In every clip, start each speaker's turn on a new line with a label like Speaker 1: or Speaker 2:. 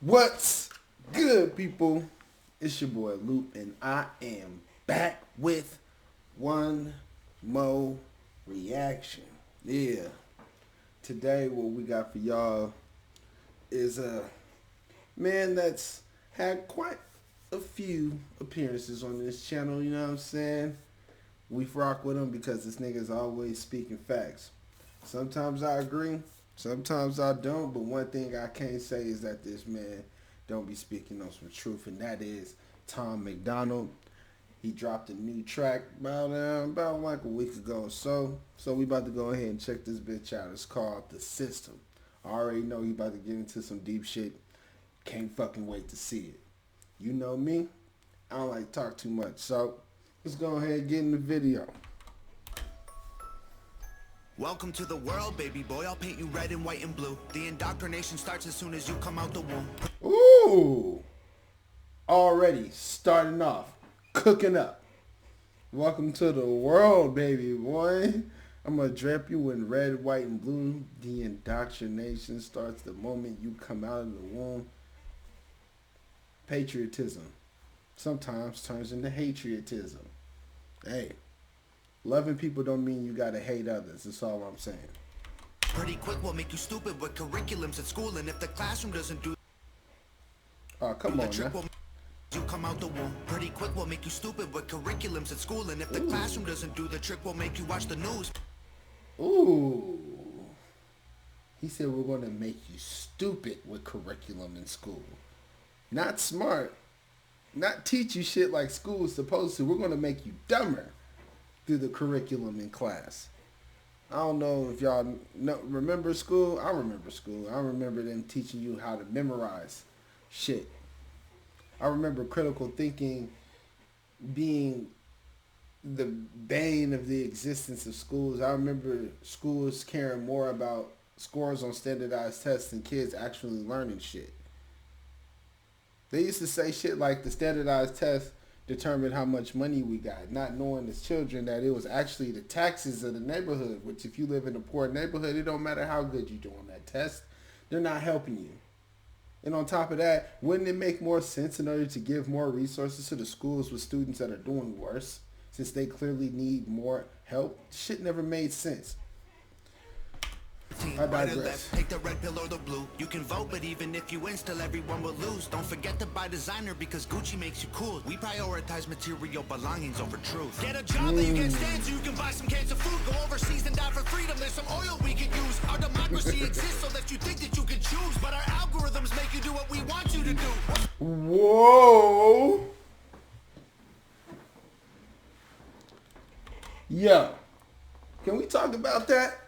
Speaker 1: What's good, people? It's your boy Loop, and I am back with one more reaction. Yeah. Today, what we got for y'all is a man that's had quite a few appearances on this channel, you know what I'm saying? We rock with him because this nigga's always speaking facts. Sometimes I agree, sometimes I don't, but one thing I can't say is that this man don't be speaking on some truth, and that is Tom MacDonald. He dropped a new track about like a week ago or so. So we about to go ahead and check this bitch out. It's called The System. I already know he about to get into some deep shit. Can't fucking wait to see it. You know me, I don't like to talk too much, so let's go ahead and get in the video.
Speaker 2: Welcome to the world, baby boy. I'll paint you red and white and blue. The indoctrination starts as soon as you come out the womb.
Speaker 1: Ooh! Already starting off, cooking up. Welcome to the world, baby boy. I'm gonna drape you in red, white, and blue. The indoctrination starts the moment you come out of the womb. Patriotism sometimes turns into hatriotism. Hey, loving people don't mean you gotta hate others. That's all I'm saying.
Speaker 2: Pretty quick will make you stupid with curriculums at school, and if the classroom doesn't do
Speaker 1: Oh, come
Speaker 2: the
Speaker 1: on
Speaker 2: trick,
Speaker 1: now.
Speaker 2: will you come out the womb. Pretty quick will make you stupid with curriculums at school, and if the classroom doesn't do the trick, will make you watch the news.
Speaker 1: Ooh. He said we're gonna make you stupid with curriculum in school. Not smart. Not teach you shit like school is supposed to. We're gonna make you dumber through the curriculum in class. I don't know if y'all remember school. I remember school. I remember them teaching you how to memorize shit. I remember critical thinking being the bane of the existence of schools. I remember schools caring more about scores on standardized tests than kids actually learning shit. They used to say shit like the standardized test determined how much money we got, not knowing as children that it was actually the taxes of the neighborhood, which if you live in a poor neighborhood, it don't matter how good you do on that test. They're not helping you. And on top of that, wouldn't it make more sense in order to give more resources to the schools with students that are doing worse, since they clearly need more help? Shit never made sense. I
Speaker 2: Right or
Speaker 1: digress.
Speaker 2: left, take the red pill or the blue. You can vote, but even if you win, still everyone will lose. Don't forget to buy designer because Gucci makes you cool. We prioritize material belongings over truth. Get a job that you can't stand so you can buy some cans of food. Go overseas and die for freedom. There's some oil we can use. Our democracy exists so that you think that you can choose, but our algorithms make you do what we want you to do.
Speaker 1: Whoa. Yo, can we talk about that?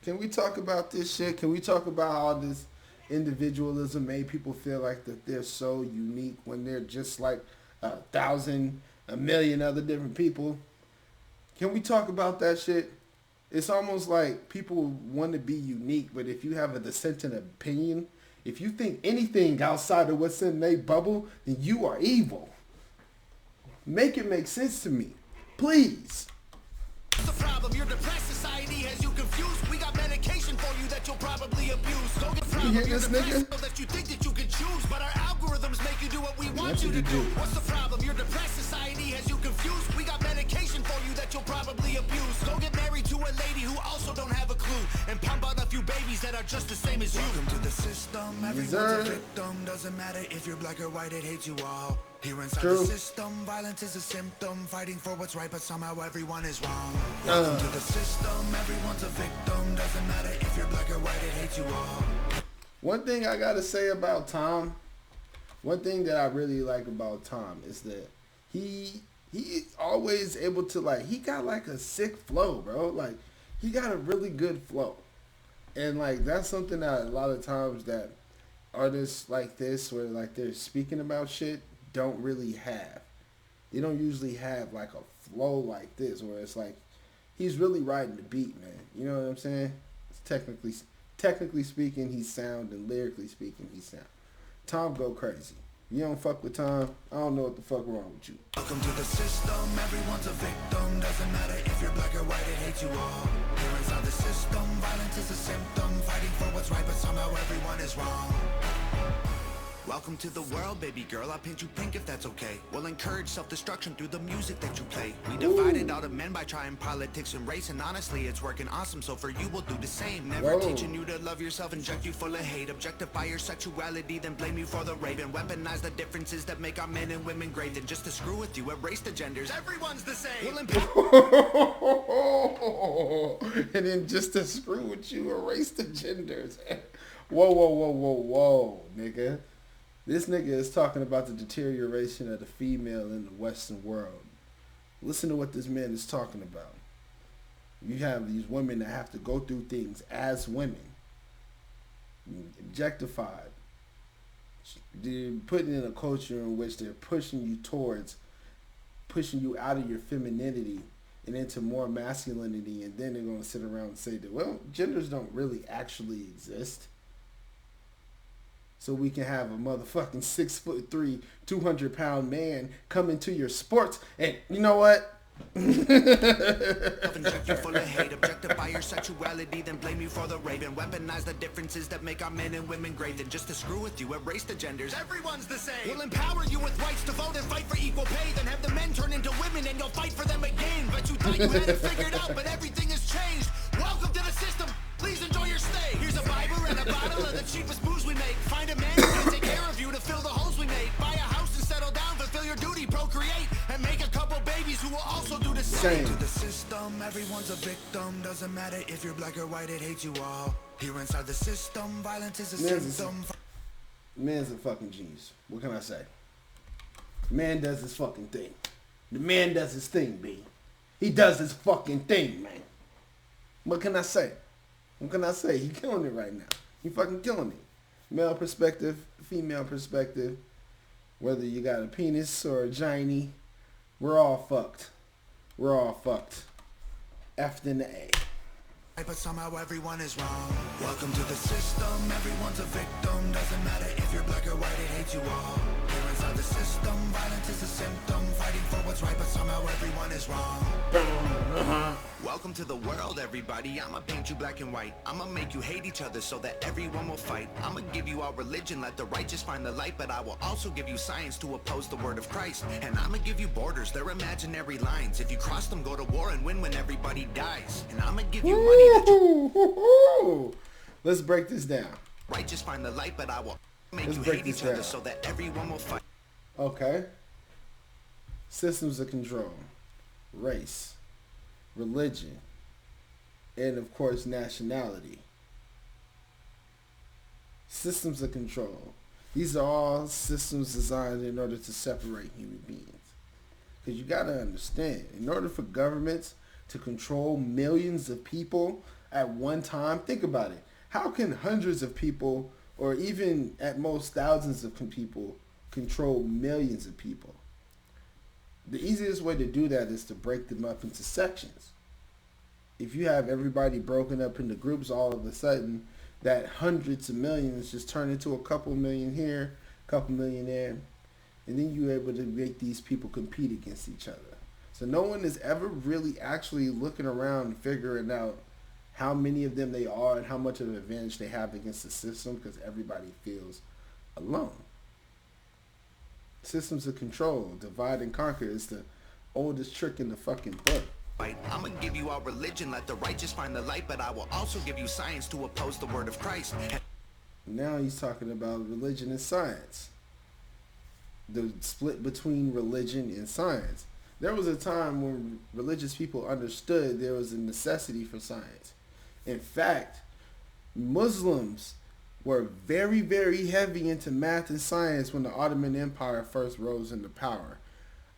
Speaker 1: Can we talk about this shit? Can we talk about how this individualism made people feel like that they're so unique when they're just like 1,000, 1,000,000 other different people? Can we talk about that shit? It's almost like people want to be unique, but if you have a dissenting opinion, if you think anything outside of what's in their bubble, then you are evil. Make it make sense to me, please.
Speaker 2: What's the problem? Your depressed society has you confused. We got medication for you that you'll probably abuse. Don't get problem.
Speaker 1: You hear
Speaker 2: You're
Speaker 1: this
Speaker 2: depressed
Speaker 1: nigga?
Speaker 2: so that you think that you can choose, but our algorithms make you do what we want you to do. What's the problem? Your depressed society has you confused. We got medication for you that you'll probably abuse. Go get married to a lady who also don't have a clue, and pump out a few babies that are just the same as you. Welcome to the system. Everyone's a victim. Doesn't matter if you're black or white, it hates you all. Here inside the system, violence is a symptom. Fighting for what's right, but somehow everyone is wrong. Welcome to the system. Everyone's a victim. Doesn't matter if you're black or white, it hates you all.
Speaker 1: One thing I gotta say about Tom, one thing that I really like about Tom is that he's always able to, like, he got like a sick flow, bro. Like, he got a really good flow. And like that's something that a lot of times that artists like this, where like they're speaking about shit, don't really have. They don't usually have like a flow like this where it's like he's really riding the beat, man. You know what I'm saying? It's technically speaking, he's sound, and lyrically speaking, he's sound. Tom go crazy. You don't fuck with Tom, I don't know what the fuck wrong with you.
Speaker 2: Welcome to the system. Everyone's a victim. Doesn't matter if you're black or white, it hates you all. Here inside the system, violence is a symptom. Fighting for what's right, but somehow everyone is wrong. Welcome to the world, baby girl. I'll paint you pink if that's okay. We'll encourage self-destruction through the music that you play. We divided all the men by trying politics and race, and honestly, it's working awesome. So for you, we'll do the same. Never teaching you to love yourself, inject you full of hate, objectify your sexuality, then blame you for the rape, and weaponize the differences that make our men and women great. Then just to screw with you, erase the genders. Everyone's the same. We'll
Speaker 1: And then just to screw with you, erase the genders. Whoa, nigga. This nigga is talking about the deterioration of the female in the Western world. Listen to what this man is talking about. You have these women that have to go through things as women. Objectified. They're put in a culture in which they're pushing you out of your femininity and into more masculinity, and then they're going to sit around and say that, well, genders don't really actually exist. So we can have a motherfucking 6'3", 200-pound man come into your sports, and you know what?
Speaker 2: Inject you full of hate, objectify your sexuality, then blame you for the rape, and weaponize the differences that make our men and women great. Then just to screw with you, erase the genders. Everyone's the same. We'll empower you with rights to vote and fight for equal pay, then have the men turn into women and you'll fight for them again. But you thought you had it figured out, but everything has changed. Welcome to the system. Please enjoy your stay. Here's a Bible and a bottle of the cheapest booze we make. Find a man who can take care of you to fill the holes we made. Buy a house and settle down, fulfill your duty, procreate, and make a couple babies who will also do the same. To the system, everyone's a victim. Doesn't matter if you're black or white, it hates you all. Here inside the system, violence is a symptom.
Speaker 1: Man's a fucking genius. What can I say? Man does his fucking thing. The man does his thing, B. He does his fucking thing, man. What can I say? What can I say? He killing it right now. He fucking killing it. Male perspective, female perspective, whether you got a penis or a giny, we're all fucked. We're all fucked. F in the A.
Speaker 2: But somehow everyone is wrong. Welcome to the system, everyone's a victim. Doesn't matter if you're black or white, it hates you all. Here inside the system, violence is a symptom. Fighting for what's right, but somehow everyone is wrong. Welcome to the world, everybody. I'ma paint you black and white. I'ma make you hate each other so that everyone will fight. I'ma give you our religion, let the righteous find the light. But I will also give you science to oppose the word of Christ. And I'ma give you borders, they're imaginary lines. If you cross them, go to war and win when everybody dies. And I'ma give you money that you...
Speaker 1: Let's break this down.
Speaker 2: Righteous find the light, but I will make you hate each other so that everyone will fight.
Speaker 1: Okay. Systems of control. Race. Religion. And of course nationality. Systems of control. These are all systems designed in order to separate human beings. Because you got to understand, in order for governments to control millions of people at one time, think about it. How can hundreds of people, or even at most thousands of people, control millions of people? The easiest way to do that is to break them up into sections. If you have everybody broken up into groups, all of a sudden, that hundreds of millions just turn into a couple million here, a couple million there, and then you're able to make these people compete against each other. So no one is ever really actually looking around and figuring out how many of them they are and how much of an advantage they have against the system, because everybody feels alone. Systems of control, divide and conquer, is the oldest trick in the fucking book.
Speaker 2: I'm gonna give you our religion, let the righteous find the light, but I will also give you science to oppose the word of Christ.
Speaker 1: Now he's talking about religion and science. The split between religion and science. There was a time when religious people understood there was a necessity for science. In fact, Muslims were very, very heavy into math and science when the Ottoman Empire first rose into power.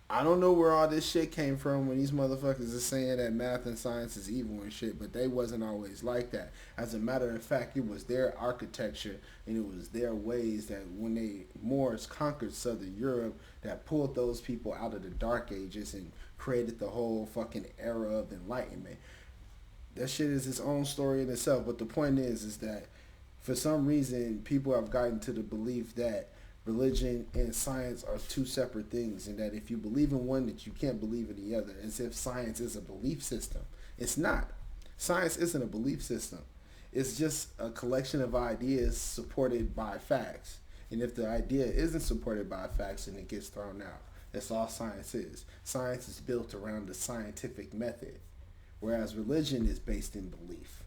Speaker 1: I don't know where all this shit came from when these motherfuckers are saying that math and science is evil and shit, but they wasn't always like that. As a matter of fact, it was their architecture and it was their ways that when the Moors conquered Southern Europe that pulled those people out of the Dark Ages and created the whole fucking era of enlightenment. That shit is its own story in itself, but the point is that for some reason people have gotten to the belief that religion and science are two separate things, and that if you believe in one, that you can't believe in the other, as if science is a belief system. It's not. Science isn't a belief system. It's just a collection of ideas supported by facts. And if the idea isn't supported by facts, then it gets thrown out. That's all science is. Science is built around the scientific method, whereas religion is based in belief.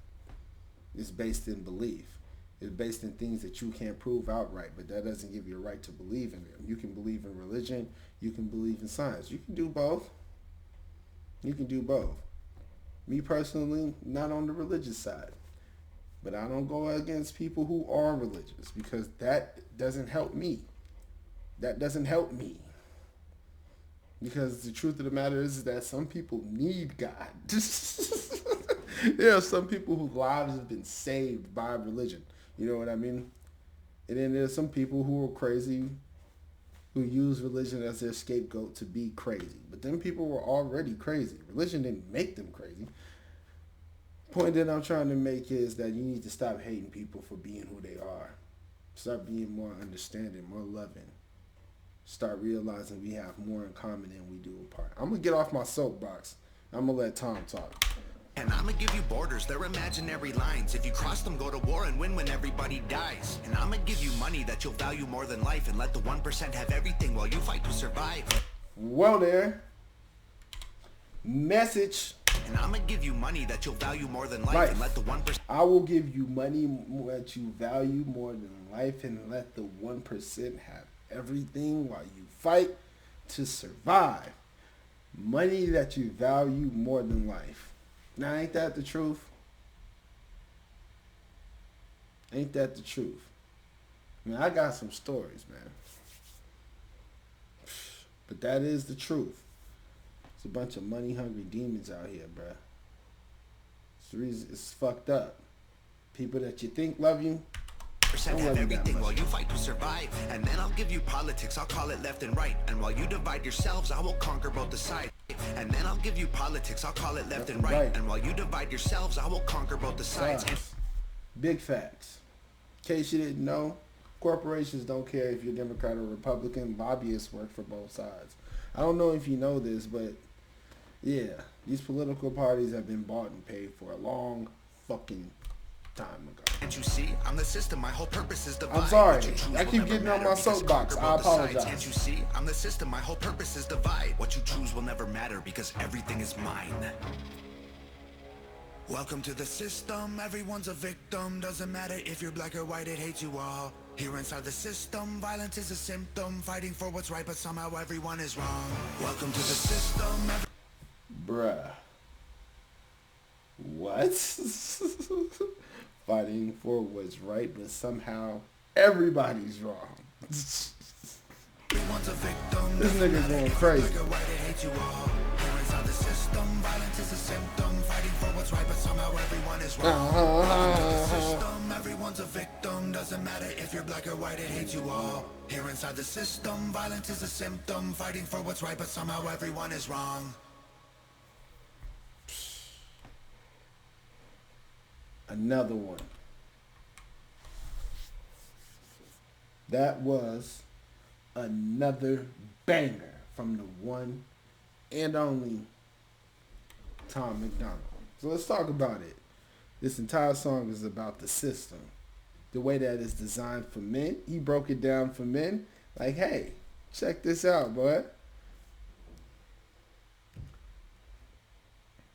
Speaker 1: It's based in belief. It's based in things that you can't prove outright, but that doesn't give you a right to believe in them. You can believe in religion. You can believe in science. You can do both. You can do both. Me personally, not on the religious side. But I don't go against people who are religious because that doesn't help me. That doesn't help me. Because the truth of the matter is that some people need God. There are some people whose lives have been saved by religion. You know what I mean? And then there's some people who are crazy who use religion as their scapegoat to be crazy. But them people were already crazy. Religion didn't make them crazy. Point that I'm trying to make is that you need to stop hating people for being who they are. Start being more understanding, more loving. Start realizing we have more in common than we do apart. I'm going to get off my soapbox. I'm going to let Tom talk.
Speaker 2: And I'ma give you borders, they're imaginary lines. If you cross them, go to war and win when everybody dies. And I'ma give you money that you'll value more than life, and let the 1% have everything while you fight to survive.
Speaker 1: Well there. Message.
Speaker 2: And I'ma give you money that you'll value more than life, and let the 1%.
Speaker 1: I will give you money that you value more than life, and let the 1% have everything while you fight to survive. Money that you value more than life. Now, ain't that the truth? Ain't that the truth? I mean, I got some stories, man. But that is the truth. It's a bunch of money-hungry demons out here, bruh. It's the reason it's fucked up. People that you think love you,
Speaker 2: Have everything while you fight to survive. And then I'll give you politics, I'll call it left and right. And while you divide yourselves, I will conquer both the sides. And then I'll give you politics, I'll call it left and right. And while you divide yourselves, I will conquer both the sides.
Speaker 1: Big facts. In case you didn't know, corporations don't care if you're Democrat or Republican. Lobbyists work for both sides. I don't know if you know this, but yeah, these political parties have been bought and paid for a long fucking time ago.
Speaker 2: Can't you see? I'm the system. My whole purpose is divide.
Speaker 1: I'm sorry. I keep getting on my soapbox. I apologize.
Speaker 2: Can't you see? I'm the system. My whole purpose is divide. What you choose will never matter because everything is mine. Welcome to the system. Everyone's a victim. Doesn't matter if you're black or white, it hates you all. Here inside the system, violence is a symptom. Fighting for what's right, but somehow everyone is wrong. Welcome to the system.
Speaker 1: Bruh. What? Fighting for what's right, but somehow everybody's wrong.
Speaker 2: Everyone's a victim.
Speaker 1: This nigga's going crazy.
Speaker 2: Violence is a symptom. Fighting for what's right, but somehow everyone is wrong. Everyone's a victim. Doesn't matter if you're black or white, it hates you all. Here inside the system, violence is a symptom. Fighting for what's right, but somehow everyone is wrong.
Speaker 1: Another one. That was another banger from the one and only Tom MacDonald. So let's talk about it. This entire song is about the system. The way that it's designed for men. He broke it down for men. Like, hey, check this out, boy.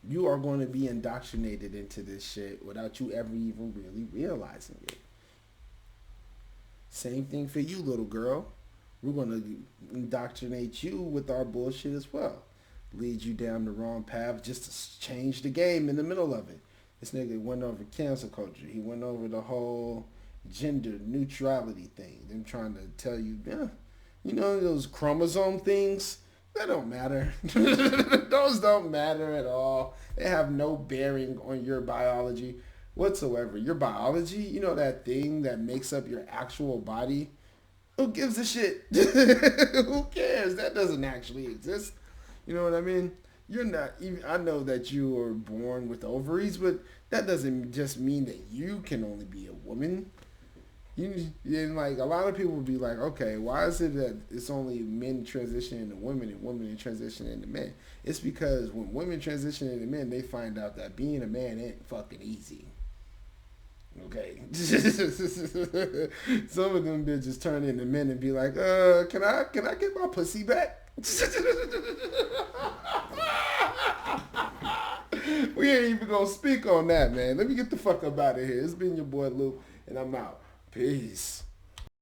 Speaker 1: You are going to be indoctrinated into this shit without you ever even really realizing it. Same thing for you, little girl. We're going to indoctrinate you with our bullshit as well. Lead you down the wrong path just to change the game in the middle of it. This nigga went over cancel culture. He went over the whole gender neutrality thing. Them trying to tell you, yeah, you know those chromosome things? That don't matter. Those don't matter at all. They have no bearing on your biology whatsoever. Your biology, you know that thing that makes up your actual body? Who gives a shit? Who cares? That doesn't actually exist. You know what I mean? You're not even, I know that you were born with ovaries, but that doesn't just mean that you can only be a woman. And like a lot of people will be like, okay, why is it that it's only men transition into women and women transition into men? It's because when women transition into men, they find out that being a man ain't fucking easy. Okay. Some of them bitches turn into men and be like, can I get my pussy back? We ain't even gonna speak on that, man. Let me get the fuck up out of here. It's been your boy Lou, and I'm out. Peace.